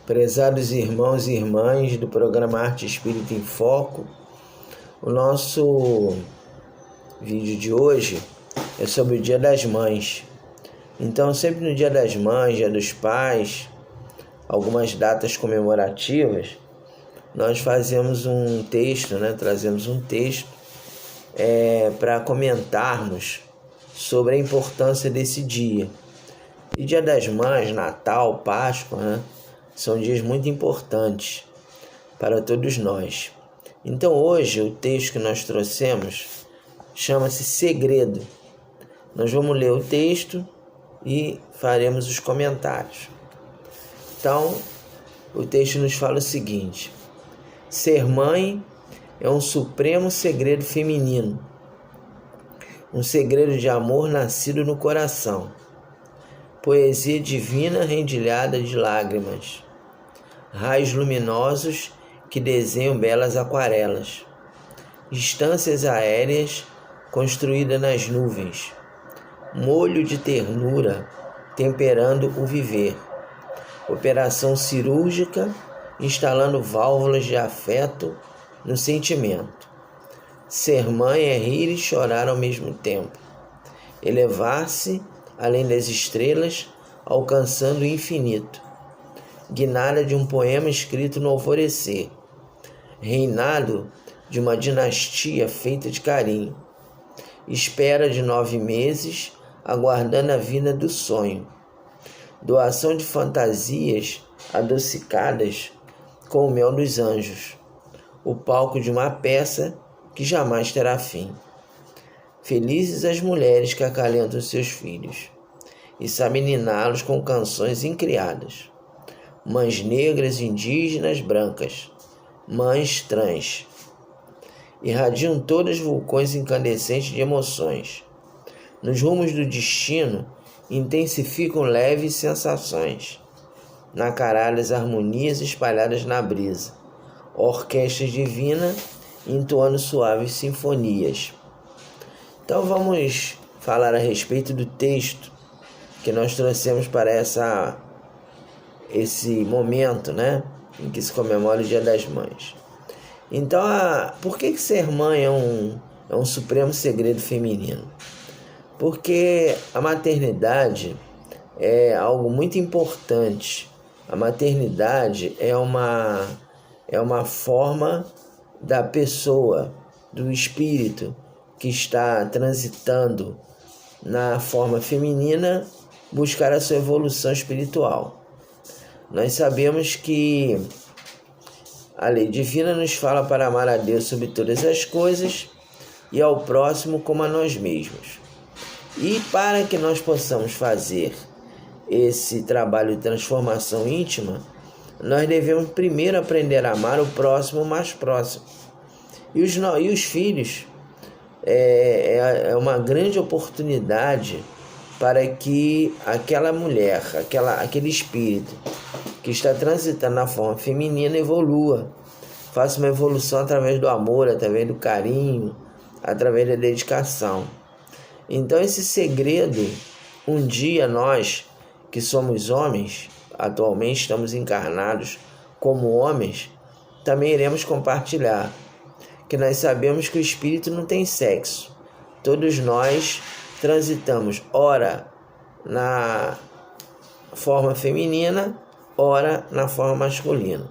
Prezados irmãos e irmãs do programa Arte Espírita em Foco, o nosso vídeo de hoje é sobre o Dia das Mães. Então, sempre no Dia das Mães, Dia dos Pais, algumas datas comemorativas, nós fazemos um texto, trazemos um texto para comentarmos sobre a importância desse dia. E Dia das Mães, Natal, Páscoa, são dias muito importantes para todos nós. Então hoje o texto que nós trouxemos chama-se Segredo. Nós vamos ler o texto e faremos os comentários. Então, o texto nos fala o seguinte: ser mãe é um supremo segredo feminino, um segredo de amor nascido no coração, poesia divina rendilhada de lágrimas, raios luminosos que desenham belas aquarelas, instâncias aéreas construídas nas nuvens, molho de ternura temperando o viver, operação cirúrgica instalando válvulas de afeto no sentimento. Ser mãe é rir e chorar ao mesmo tempo, elevar-se além das estrelas, alcançando o infinito, guinada de um poema escrito no alvorecer, reinado de uma dinastia feita de carinho, espera de 9 meses, aguardando a vinda do sonho, doação de fantasias adocicadas com o mel dos anjos, o palco de uma peça que jamais terá fim. Felizes as mulheres que acalentam seus filhos e sabem niná-los com canções incriadas. Mães negras, indígenas, brancas, mães trans, irradiam todos vulcões incandescentes de emoções. Nos rumos do destino, intensificam leves sensações. Nacaralhas harmonias espalhadas na brisa. Orquestra divina entoando suaves sinfonias. Então vamos falar a respeito do texto que nós trouxemos para esse momento, em que se comemora o Dia das Mães. Então, por que ser mãe é um supremo segredo feminino? Porque a maternidade é algo muito importante. A maternidade é uma forma da pessoa, do espírito, que está transitando na forma feminina, buscar a sua evolução espiritual. Nós sabemos que a lei divina nos fala para amar a Deus sobre todas as coisas e ao próximo como a nós mesmos. E para que nós possamos fazer esse trabalho de transformação íntima, nós devemos primeiro aprender a amar o próximo mais próximo. E os filhos é uma grande oportunidade para que aquela mulher, aquele espírito que está transitando na forma feminina evolua, faça uma evolução através do amor, através do carinho, através da dedicação. Então esse segredo, um dia nós que somos homens, atualmente estamos encarnados como homens, também iremos compartilhar, que nós sabemos que o espírito não tem sexo. Todos nós transitamos, ora na forma feminina, ora na forma masculina.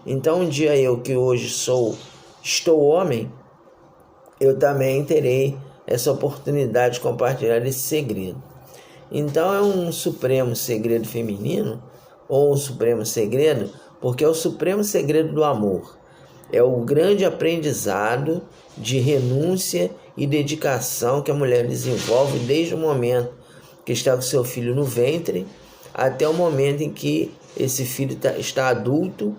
Então um dia eu que hoje estou homem, eu também terei essa oportunidade de compartilhar esse segredo. Então é um supremo segredo feminino, ou um supremo segredo, porque é o supremo segredo do amor. É o grande aprendizado de renúncia e dedicação que a mulher desenvolve desde o momento que está com seu filho no ventre até o momento em que esse filho está adulto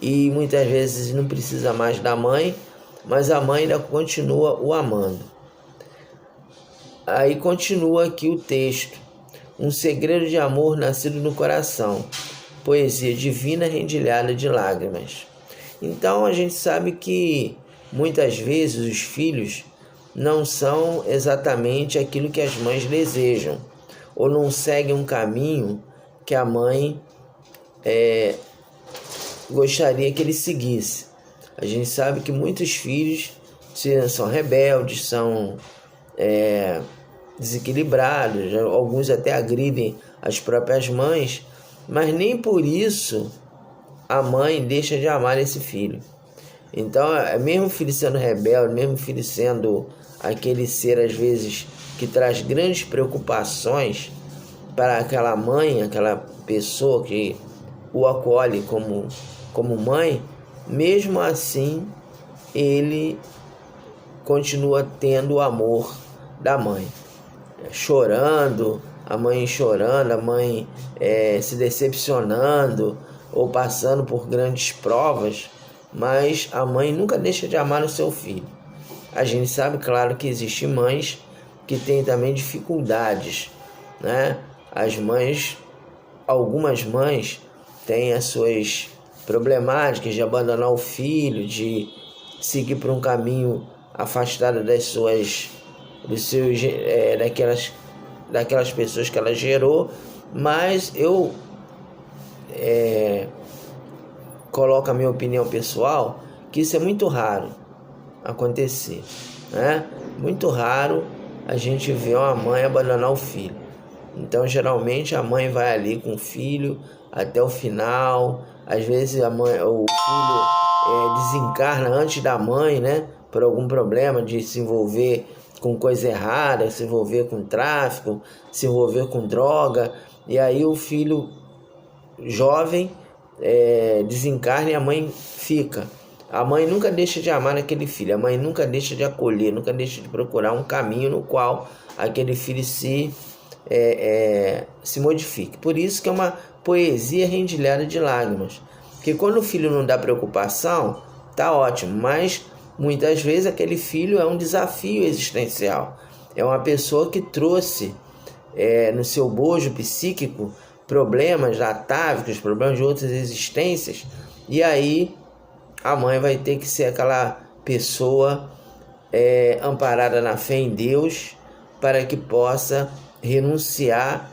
e muitas vezes não precisa mais da mãe, mas a mãe ainda continua o amando. Aí continua aqui o texto: um segredo de amor nascido no coração, poesia divina rendilhada de lágrimas. Então a gente sabe que muitas vezes os filhos não são exatamente aquilo que as mães desejam, ou não seguem um caminho que a mãe gostaria que ele seguisse. A gente sabe que muitos filhos são rebeldes, são desequilibrados, alguns até agridem as próprias mães, mas nem por isso a mãe deixa de amar esse filho. Então, mesmo o filho sendo rebelde, mesmo o filho sendo aquele ser, às vezes, que traz grandes preocupações para aquela mãe, aquela pessoa que o acolhe como mãe, mesmo assim, ele continua tendo o amor da mãe. Chorando, a mãe se decepcionando ou passando por grandes provas, mas a mãe nunca deixa de amar o seu filho. A gente sabe, claro, que existem mães que têm também dificuldades, né? Algumas mães têm as suas problemáticas de abandonar o filho, de seguir por um caminho afastado daquelas pessoas que ela gerou, mas eu coloco a minha opinião pessoal que isso é muito raro acontecer, né? Muito raro a gente ver uma mãe abandonar o filho. Então, geralmente a mãe vai ali com o filho até o final. Às vezes o filho desencarna antes da mãe, né? Por algum problema de se envolver com coisa errada, se envolver com tráfico, se envolver com droga. E aí o filho jovem desencarna e a mãe fica. A mãe nunca deixa de amar aquele filho, a mãe nunca deixa de acolher, nunca deixa de procurar um caminho no qual aquele filho se modifique. Por isso que é uma poesia rendilhada de lágrimas. Porque quando o filho não dá preocupação, tá ótimo, mas muitas vezes aquele filho é um desafio existencial. É uma pessoa que trouxe no seu bojo psíquico problemas atávicos, problemas de outras existências, e aí a mãe vai ter que ser aquela pessoa amparada na fé em Deus para que possa renunciar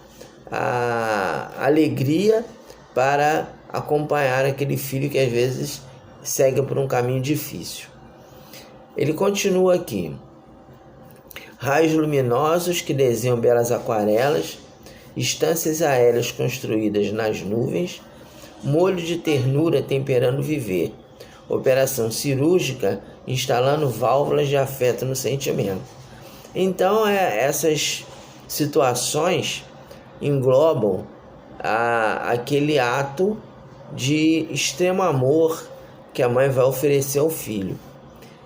à alegria para acompanhar aquele filho que às vezes segue por um caminho difícil. Ele continua aqui: raios luminosos que desenham belas aquarelas, estâncias aéreas construídas nas nuvens, molho de ternura temperando o viver, operação cirúrgica instalando válvulas de afeto no sentimento. Então, essas situações englobam aquele ato de extremo amor que a mãe vai oferecer ao filho.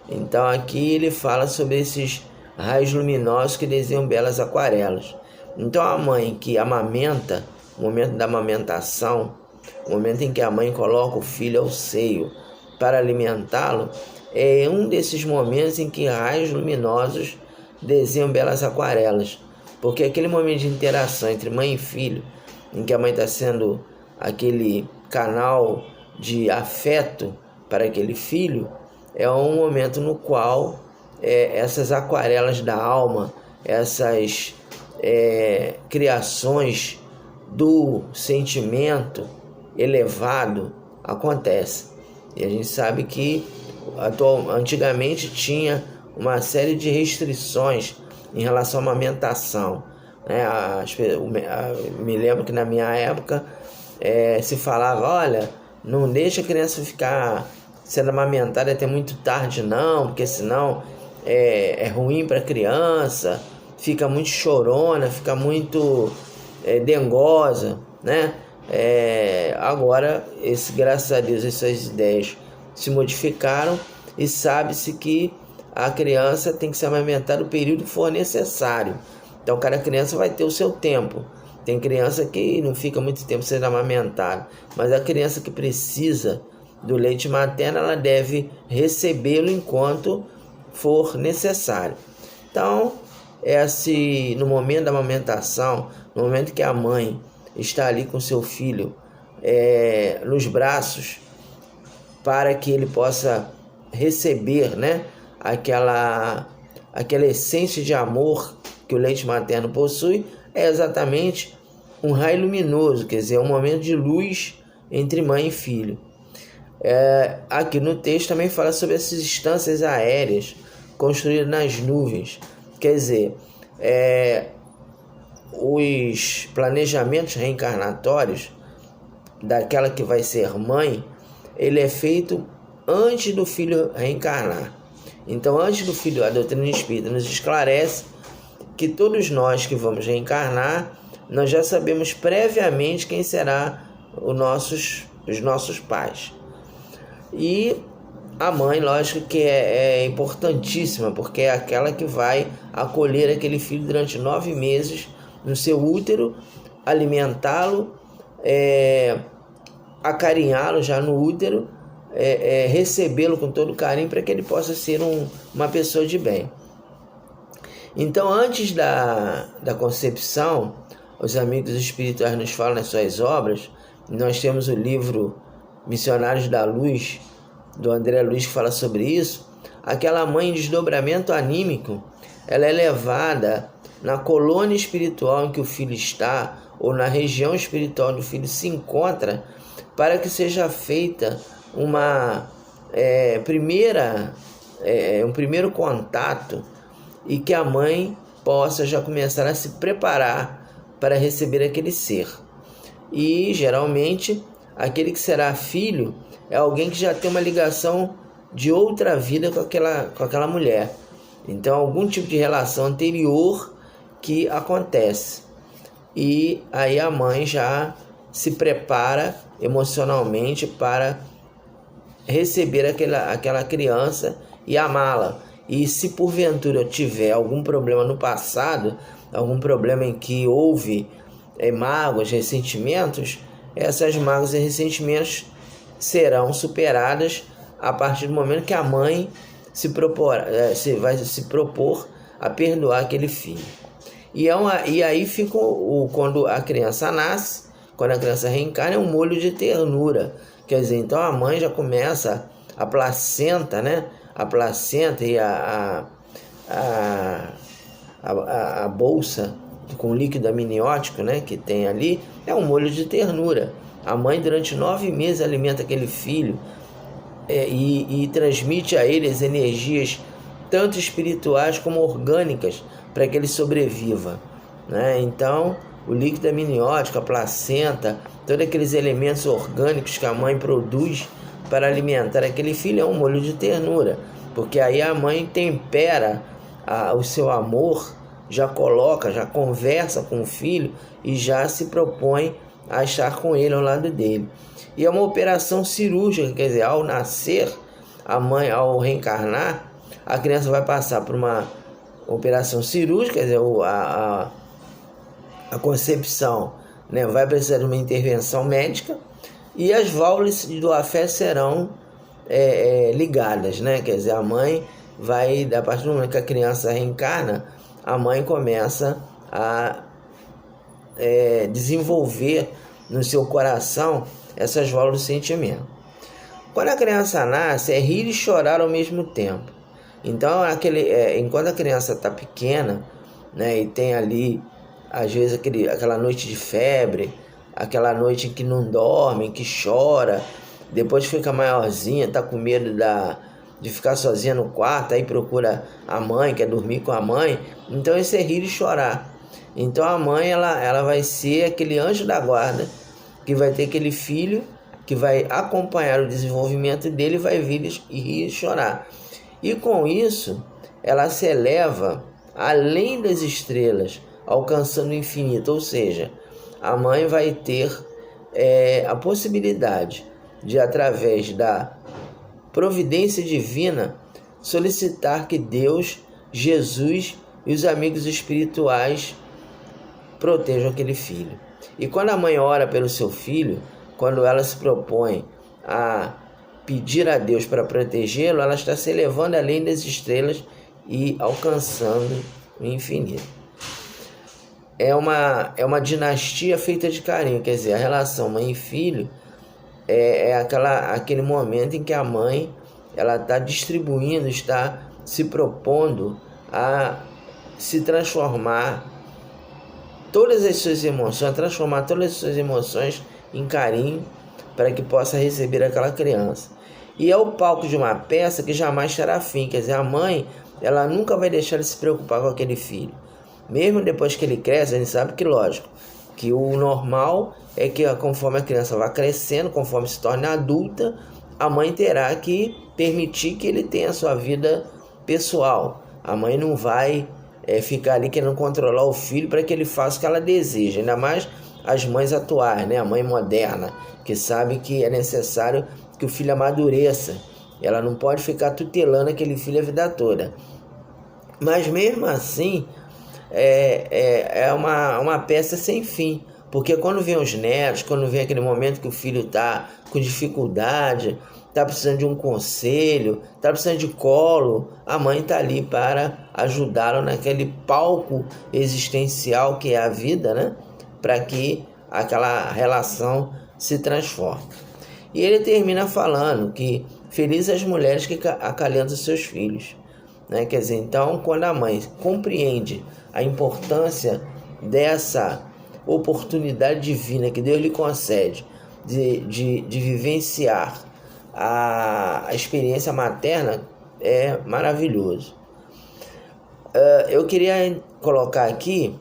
Então, aqui ele fala sobre esses raios luminosos que desenham belas aquarelas. Então, a mãe que amamenta, o momento da amamentação, o momento em que a mãe coloca o filho ao seio para alimentá-lo, é um desses momentos em que raios luminosos desenham belas aquarelas. Porque aquele momento de interação entre mãe e filho, em que a mãe está sendo aquele canal de afeto para aquele filho, é um momento no qual essas aquarelas da alma, essas criações do sentimento elevado acontecem. E a gente sabe que antigamente tinha uma série de restrições em relação à amamentação, né? Me lembro que na minha época se falava: olha, não deixa a criança ficar sendo amamentada até muito tarde não, porque senão é ruim para a criança, fica muito chorona, fica muito dengosa, né? Agora, graças a Deus, essas ideias se modificaram e sabe-se que a criança tem que ser amamentada o período que for necessário. Então, cada criança vai ter o seu tempo. Tem criança que não fica muito tempo sendo amamentada, mas a criança que precisa do leite materno, ela deve recebê-lo enquanto for necessário. Então, no momento da amamentação, no momento que a mãe está ali com seu filho nos braços, para que ele possa receber, né, aquela essência de amor que o leite materno possui, é exatamente um raio luminoso, quer dizer, um momento de luz entre mãe e filho. Aqui no texto também fala sobre essas instâncias aéreas construídas nas nuvens. Quer dizer, os planejamentos reencarnatórios daquela que vai ser mãe, ele é feito antes do filho reencarnar. Então, antes do filho, a doutrina espírita nos esclarece que todos nós que vamos reencarnar, nós já sabemos previamente quem será os nossos pais. E a mãe, lógico que é importantíssima, porque é aquela que vai acolher aquele filho durante 9 meses no seu útero, alimentá-lo, acarinhá-lo já no útero, recebê-lo com todo carinho para que ele possa ser uma pessoa de bem. Então, antes da concepção, os amigos espirituais nos falam nas suas obras. Nós temos o livro Missionários da Luz, do André Luiz, que fala sobre isso. Aquela mãe em desdobramento anímico, ela é levada na colônia espiritual em que o filho está, ou na região espiritual onde o filho se encontra, para que seja feita um primeiro contato e que a mãe possa já começar a se preparar para receber aquele ser. E geralmente aquele que será filho é alguém que já tem uma ligação de outra vida com aquela mulher. Então, algum tipo de relação anterior que acontece. E aí a mãe já se prepara emocionalmente para receber aquela criança e amá-la. E se porventura tiver algum problema no passado, algum problema em que houve mágoas, ressentimentos, essas mágoas e ressentimentos serão superadas a partir do momento que a mãe vai se propor a perdoar aquele filho. E aí fica quando a criança nasce, quando a criança reencarna, é um molho de ternura. Quer dizer, então a mãe já começa, a placenta, né? A placenta e a bolsa com líquido amniótico, né, que tem ali, é um molho de ternura. A mãe, durante 9 meses, alimenta aquele filho e transmite a ele as energias, tanto espirituais como orgânicas, para que ele sobreviva, né? Então, o líquido amniótico, a placenta, todos aqueles elementos orgânicos que a mãe produz para alimentar aquele filho é um molho de ternura, porque aí a mãe tempera o seu amor, já conversa com o filho e já se propõe a estar com ele ao lado dele. E é uma operação cirúrgica, quer dizer, ao nascer, a mãe, ao reencarnar, a criança vai passar por uma operação cirúrgica, quer dizer, a concepção, né, vai precisar de uma intervenção médica, e as válvulas do afeto serão ligadas, né? Quer dizer, a mãe vai, a partir do momento que a criança reencarna, a mãe começa a desenvolver no seu coração essas válvulas de sentimento. Quando a criança nasce, é rir e chorar ao mesmo tempo. Então, enquanto a criança está pequena, né, e tem ali, às vezes, aquela noite de febre, aquela noite em que não dorme, em que chora, depois fica maiorzinha, está com medo de ficar sozinha no quarto, aí procura a mãe, quer dormir com a mãe. Então, esse é rir e chorar. Então, a mãe ela vai ser aquele anjo da guarda, que vai ter aquele filho, que vai acompanhar o desenvolvimento dele, vai vir e rir e chorar. E com isso, ela se eleva além das estrelas, alcançando o infinito. Ou seja, a mãe vai ter a possibilidade de, através da providência divina, solicitar que Deus, Jesus e os amigos espirituais protejam aquele filho. E quando a mãe ora pelo seu filho, quando ela se propõe a pedir a Deus para protegê-lo, ela está se elevando além das estrelas e alcançando o infinito. É uma dinastia feita de carinho, quer dizer, a relação mãe e filho aquele momento em que a mãe está distribuindo, está se propondo a se transformar todas as suas emoções, em carinho, para que possa receber aquela criança. E é o palco de uma peça que jamais terá fim. Quer dizer, a mãe, ela nunca vai deixar de se preocupar com aquele filho. Mesmo depois que ele cresce, a gente sabe que, lógico, que o normal é que conforme a criança vai crescendo, conforme se torna adulta, a mãe terá que permitir que ele tenha a sua vida pessoal. A mãe não vai ficar ali querendo controlar o filho para que ele faça o que ela deseja. Ainda mais as mães atuais, né? A mãe moderna, que sabe que é necessário que o filho amadureça. Ela não pode ficar tutelando aquele filho a vida toda. Mas mesmo assim, é uma peça sem fim. Porque quando vem os netos, quando vem aquele momento que o filho está com dificuldade, está precisando de um conselho, está precisando de colo, a mãe está ali para ajudá-lo naquele palco existencial que é a vida, né? Para que aquela relação se transforme. E ele termina falando que felizes as mulheres que acalentam seus filhos, né? Quer dizer, então, quando a mãe compreende a importância dessa oportunidade divina que Deus lhe concede de vivenciar a experiência materna, é maravilhoso. Eu queria colocar aqui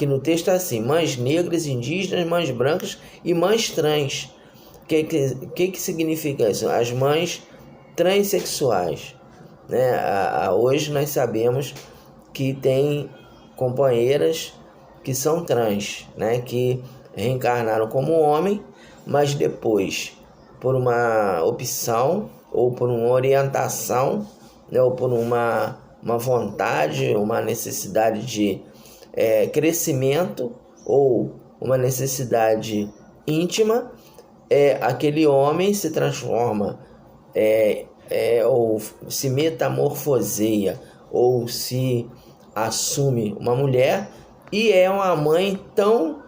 no texto assim: mães negras, indígenas, mães brancas e mães trans. O que significa isso? As mães transexuais, né? Hoje nós sabemos que tem companheiras que são trans, né? Que reencarnaram como homem, mas depois, por uma opção ou por uma orientação, né? Ou por uma vontade, uma necessidade de crescimento ou uma necessidade íntima, aquele homem se transforma ou se metamorfoseia ou se assume uma mulher e é uma mãe tão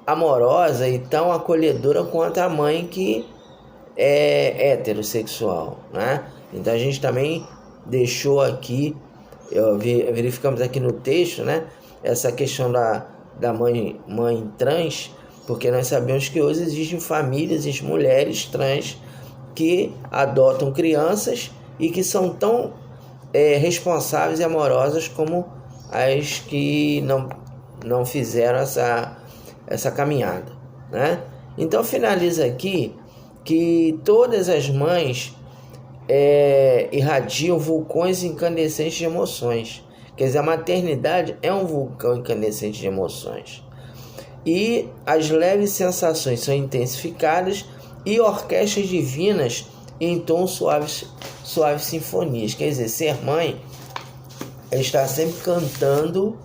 amorosa e tão acolhedora quanto a mãe que é heterossexual, né? Então a gente também deixou aqui, verificamos aqui no texto, né, essa questão da mãe trans, porque nós sabemos que hoje existem famílias e mulheres trans que adotam crianças e que são tão responsáveis e amorosas como as que não fizeram essa caminhada, né? Então finaliza aqui que todas as mães irradiam vulcões incandescentes de emoções. Quer dizer, a maternidade é um vulcão incandescente de emoções. E as leves sensações são intensificadas e orquestras divinas entoam suaves sinfonias. Quer dizer, ser mãe é estar sempre cantando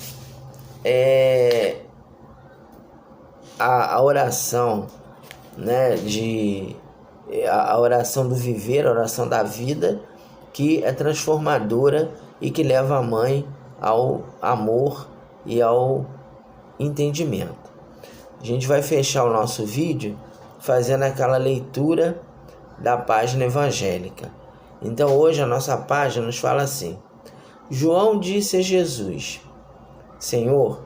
a oração, né, a oração do viver, a oração da vida, que é transformadora e que leva a mãe ao amor e ao entendimento. A gente vai fechar o nosso vídeo fazendo aquela leitura da página evangélica. Então hoje a nossa página nos fala assim: João disse a Jesus: Senhor,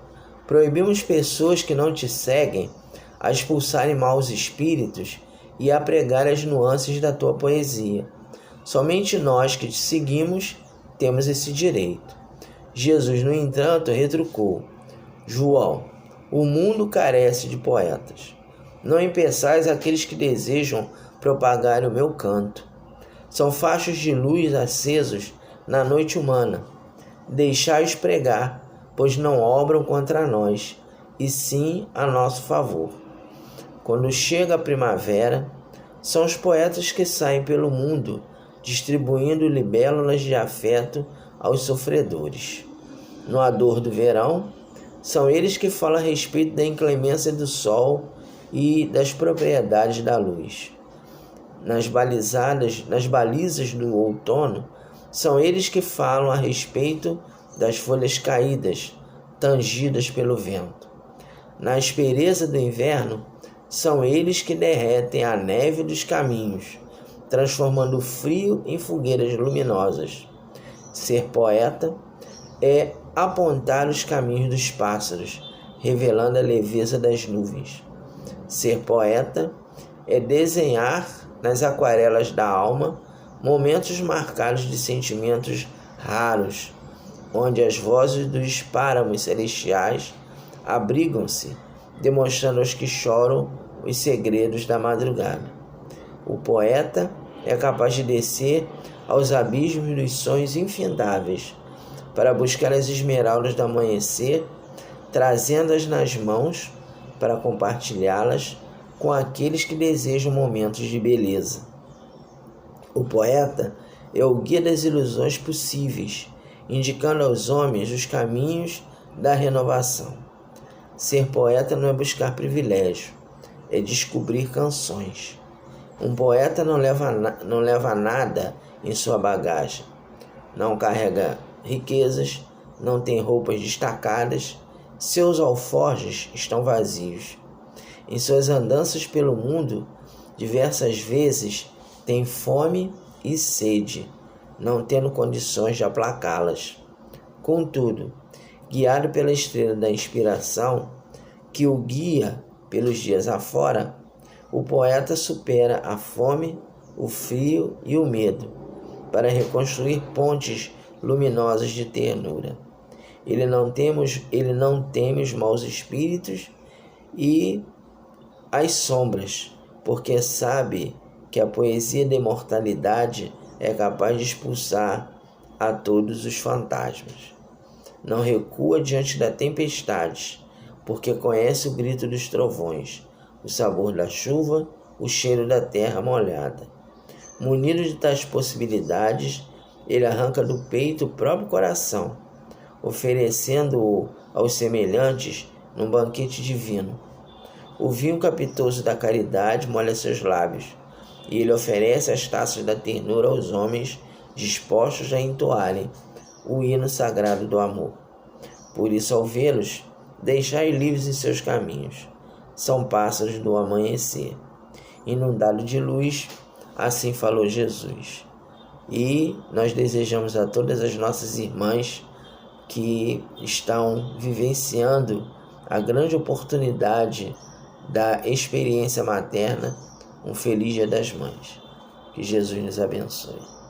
proibimos pessoas que não te seguem a expulsarem maus espíritos e a pregar as nuances da tua poesia. Somente nós que te seguimos temos esse direito. Jesus, no entanto, retrucou: João, o mundo carece de poetas. Não impeçais aqueles que desejam propagar o meu canto. São fachos de luz acesos na noite humana. Deixai-os pregar, pois não obram contra nós, e sim a nosso favor. Quando chega a primavera, são os poetas que saem pelo mundo, distribuindo libélulas de afeto aos sofredores. No ardor do verão, são eles que falam a respeito da inclemência do sol e das propriedades da luz. Nas balizas do outono, são eles que falam a respeito das folhas caídas, tangidas pelo vento. Na aspereza do inverno, são eles que derretem a neve dos caminhos, transformando o frio em fogueiras luminosas. Ser poeta é apontar os caminhos dos pássaros, revelando a leveza das nuvens. Ser poeta é desenhar nas aquarelas da alma momentos marcados de sentimentos raros, onde as vozes dos páramos celestiais abrigam-se, demonstrando aos que choram os segredos da madrugada. O poeta é capaz de descer aos abismos dos sonhos infindáveis para buscar as esmeraldas do amanhecer, trazendo-as nas mãos para compartilhá-las com aqueles que desejam momentos de beleza. O poeta é o guia das ilusões possíveis, indicando aos homens os caminhos da renovação. Ser poeta não é buscar privilégio, é descobrir canções. Um poeta não leva nada em sua bagagem, não carrega riquezas, não tem roupas destacadas, seus alforjes estão vazios. Em suas andanças pelo mundo, diversas vezes tem fome e sede, não tendo condições de aplacá-las. Contudo, guiado pela estrela da inspiração, que o guia pelos dias afora, o poeta supera a fome, o frio e o medo, para reconstruir pontes luminosas de ternura. Ele não teme os maus espíritos e as sombras, porque sabe que a poesia da imortalidade é capaz de expulsar a todos os fantasmas. Não recua diante da tempestade, porque conhece o grito dos trovões, o sabor da chuva, o cheiro da terra molhada. Munido de tais possibilidades, ele arranca do peito o próprio coração, oferecendo-o aos semelhantes num banquete divino. O vinho capitoso da caridade molha seus lábios, e ele oferece as taças da ternura aos homens dispostos a entoarem o hino sagrado do amor. Por isso, ao vê-los, deixai livres em seus caminhos. São pássaros do amanhecer. Inundado de luz, assim falou Jesus. E nós desejamos a todas as nossas irmãs que estão vivenciando a grande oportunidade da experiência materna, um feliz Dia das Mães. Que Jesus nos abençoe.